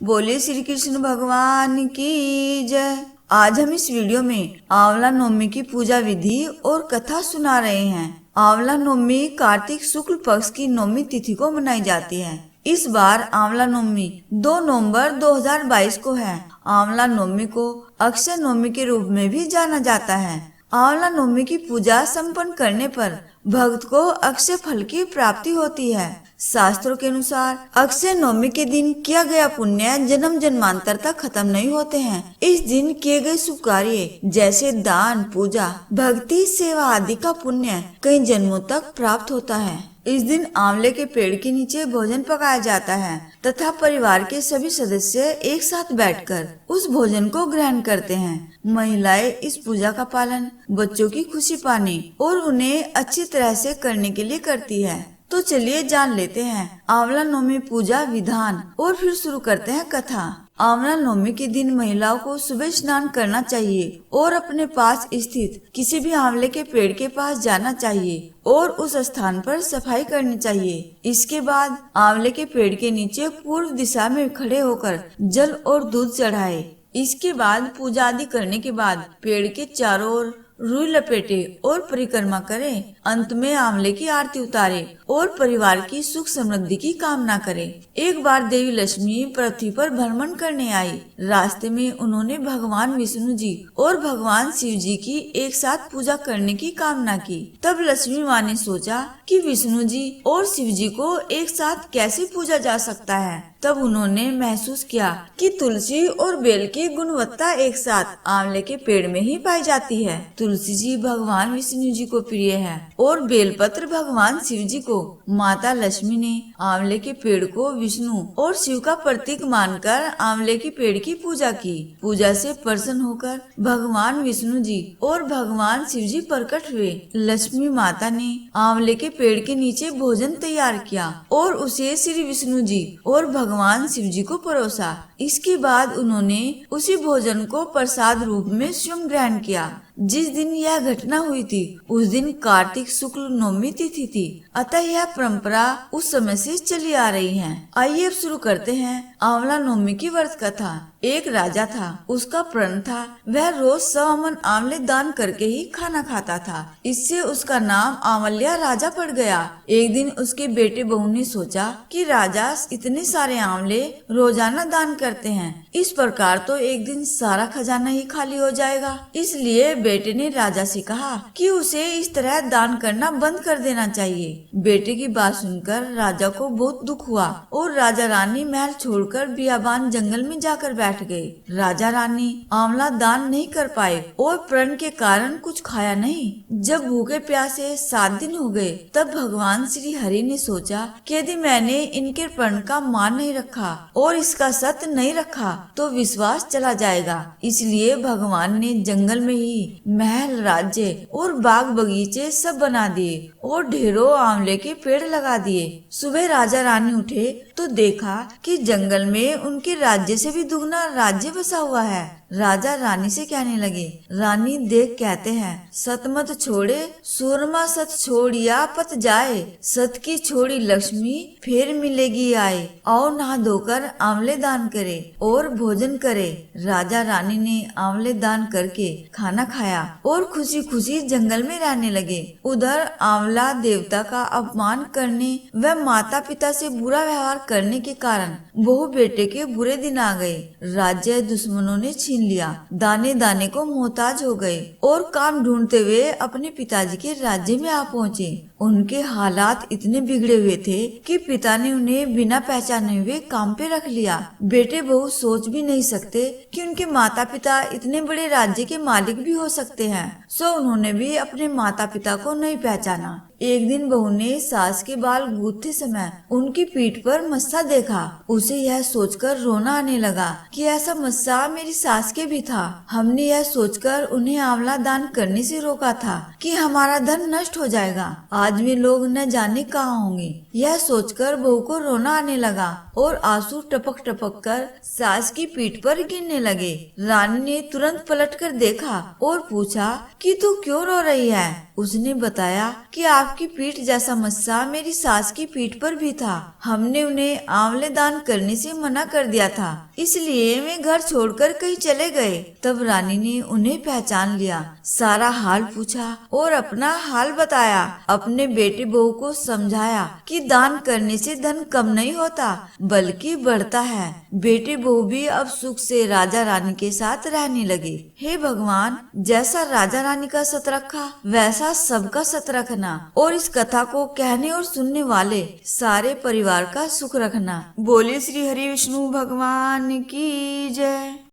बोलिए श्री कृष्ण भगवान की जय। आज हम इस वीडियो में आंवला नवमी की पूजा विधि और कथा सुना रहे हैं। आंवला नवमी कार्तिक शुक्ल पक्ष की नवमी तिथि को मनाई जाती है। इस बार आंवला नवमी 2 नवंबर 2022 को है। आंवला नवमी को अक्षय नवमी के रूप में भी जाना जाता है। आंवला नवमी की पूजा संपन्न करने पर भक्त को अक्षय फल की प्राप्ति होती है। शास्त्रों के अनुसार अक्षय नवमी के दिन किया गया पुण्य जन्म जन्मांतर तक खत्म नहीं होते हैं। इस दिन किए गए शुभ कार्य जैसे दान, पूजा, भक्ति, सेवा आदि का पुण्य कई जन्मों तक प्राप्त होता है। इस दिन आंवले के पेड़ के नीचे भोजन पकाया जाता है तथा परिवार के सभी सदस्य एक साथ बैठकर उस भोजन को ग्रहण करते हैं। महिलाएं इस पूजा का पालन बच्चों की खुशी पाने और उन्हें अच्छी तरह से करने के लिए करती है। तो चलिए जान लेते हैं आंवला नवमी पूजा विधान और फिर शुरू करते हैं कथा। आंवला नवमी के दिन महिलाओं को सुबह स्नान करना चाहिए और अपने पास स्थित किसी भी आंवले के पेड़ के पास जाना चाहिए और उस स्थान पर सफाई करनी चाहिए। इसके बाद आंवले के पेड़ के नीचे पूर्व दिशा में खड़े होकर जल और दूध चढ़ाए। इसके बाद पूजा आदि करने के बाद पेड़ के चारों ओर रुई लपेटे और परिक्रमा करें। अंत में आंवले की आरती उतारे और परिवार की सुख समृद्धि की कामना करें। एक बार देवी लक्ष्मी पृथ्वी पर भ्रमण करने आई। रास्ते में उन्होंने भगवान विष्णु जी और भगवान शिव जी की एक साथ पूजा करने की कामना की। तब लक्ष्मी माँ ने सोचा कि विष्णु जी और शिव जी को एक साथ कैसे पूजा जा सकता है। तब उन्होंने महसूस किया कि तुलसी और बेल की गुणवत्ता एक साथ आंवले के पेड़ में ही पाई जाती है। तुलसी जी भगवान विष्णु जी को प्रिय है और बेलपत्र भगवान शिव जी को। माता लक्ष्मी ने आंवले के पेड़ को विष्णु और शिव का प्रतीक मानकर आंवले के पेड़ की पूजा की। पूजा से प्रसन्न होकर भगवान विष्णु जी और भगवान शिव जी प्रकट हुए। लक्ष्मी माता ने आंवले के पेड़ के नीचे भोजन तैयार किया और उसे श्री विष्णु जी और भगवान शिव जी को परोसा। इसके बाद उन्होंने उसी भोजन को प्रसाद रूप में स्वयं ग्रहण किया। जिस दिन यह घटना हुई थी उस दिन कार्तिक शुक्ल नवमी तिथि थी, अतः यह परंपरा उस समय से चली आ रही है। आइए अब शुरू करते हैं आंवला नवमी की व्रत कथा। एक राजा था, उसका प्रण था वह रोज 100 मन आंवले दान करके ही खाना खाता था। इससे उसका नाम आंवल्या राजा पड़ गया। एक दिन उसके बेटे बहू ने सोचा कि राजा इतने सारे आंवले रोजाना दान करते हैं, इस प्रकार तो एक दिन सारा खजाना ही खाली हो जाएगा। इसलिए बेटे ने राजा से कहा कि उसे इस तरह दान करना बंद कर देना चाहिए। बेटे की बात सुनकर राजा को बहुत दुख हुआ और राजा रानी महल छोड़कर बियाबान जंगल में जाकर बैठ गए। राजा रानी आंवला दान नहीं कर पाए और प्रण के कारण कुछ खाया नहीं। जब भूखे प्यासे 7 दिन हो गए तब भगवान श्री हरि ने सोचा कि यदि मैंने इनके प्रण का मान नहीं रखा और इसका सत्य नहीं रखा तो विश्वास चला जाएगा। इसलिए भगवान ने जंगल में ही महल, राज्य और बाग बगीचे सब बना दिए और ढेरों आंवले के पेड़ लगा दिए। सुबह राजा रानी उठे तो देखा कि जंगल में उनके राज्य से भी दुगना राज्य बसा हुआ है। राजा रानी से कहने लगे, रानी देख कहते हैं सत मत छोड़े सूरमा सत छोड़िया पत जाए, सत की छोड़ी लक्ष्मी फिर मिलेगी आए। आओ नहा धोकर आंवले दान करे और भोजन करे। राजा रानी ने आंवले दान करके खाना खाया और खुशी खुशी जंगल में रहने लगे। उधर आंवला देवता का अपमान करने व माता पिता से बुरा व्यवहार करने के कारण बहू बेटे के बुरे दिन आ गए। राज्य दुश्मनों ने छीन लिया, दाने दाने को मोहताज हो गए और काम ढूंढते हुए अपने पिताजी के राज्य में आ पहुँचे। उनके हालात इतने बिगड़े हुए थे कि पिता ने उन्हें बिना पहचाने हुए काम पे रख लिया। बेटे बहू सोच भी नहीं सकते कि उनके माता पिता इतने बड़े राज्य के मालिक भी हो सकते हैं, सो उन्होंने भी अपने माता पिता को नहीं पहचाना। एक दिन बहू ने सास के बाल गूंथते समय उनकी पीठ पर मस्सा देखा। उसे यह सोचकर रोना आने लगा कि ऐसा मस्सा मेरी सास के भी था। हमने यह सोचकर उन्हें आंवला दान करने से रोका था कि हमारा धन नष्ट हो जाएगा, आज वे लोग न जाने कहाँ होंगे। यह सोचकर बहू को रोना आने लगा और आंसू टपक टपक कर सास की पीठ पर गिरने लगे। रानी ने तुरंत पलटकर देखा और पूछा कि तू क्यों रो रही है। उसने बताया कि आपकी आपकी पीठ जैसा मस्सा मेरी सास की पीठ पर भी था। हमने उन्हें आंवले दान करने से मना कर दिया था, इसलिए वे घर छोड़कर कहीं चले गए। तब रानी ने उन्हें पहचान लिया, सारा हाल पूछा और अपना हाल बताया। अपने बेटे बहू को समझाया कि दान करने से धन कम नहीं होता बल्कि बढ़ता है। बेटे बहू भी अब सुख से राजा रानी के साथ रहने लगे। हे भगवान, जैसा राजा रानी का सत रखा वैसा सबका सत रखना और इस कथा को कहने और सुनने वाले सारे परिवार का सुख रखना। बोले श्री हरि विष्णु भगवान की जय।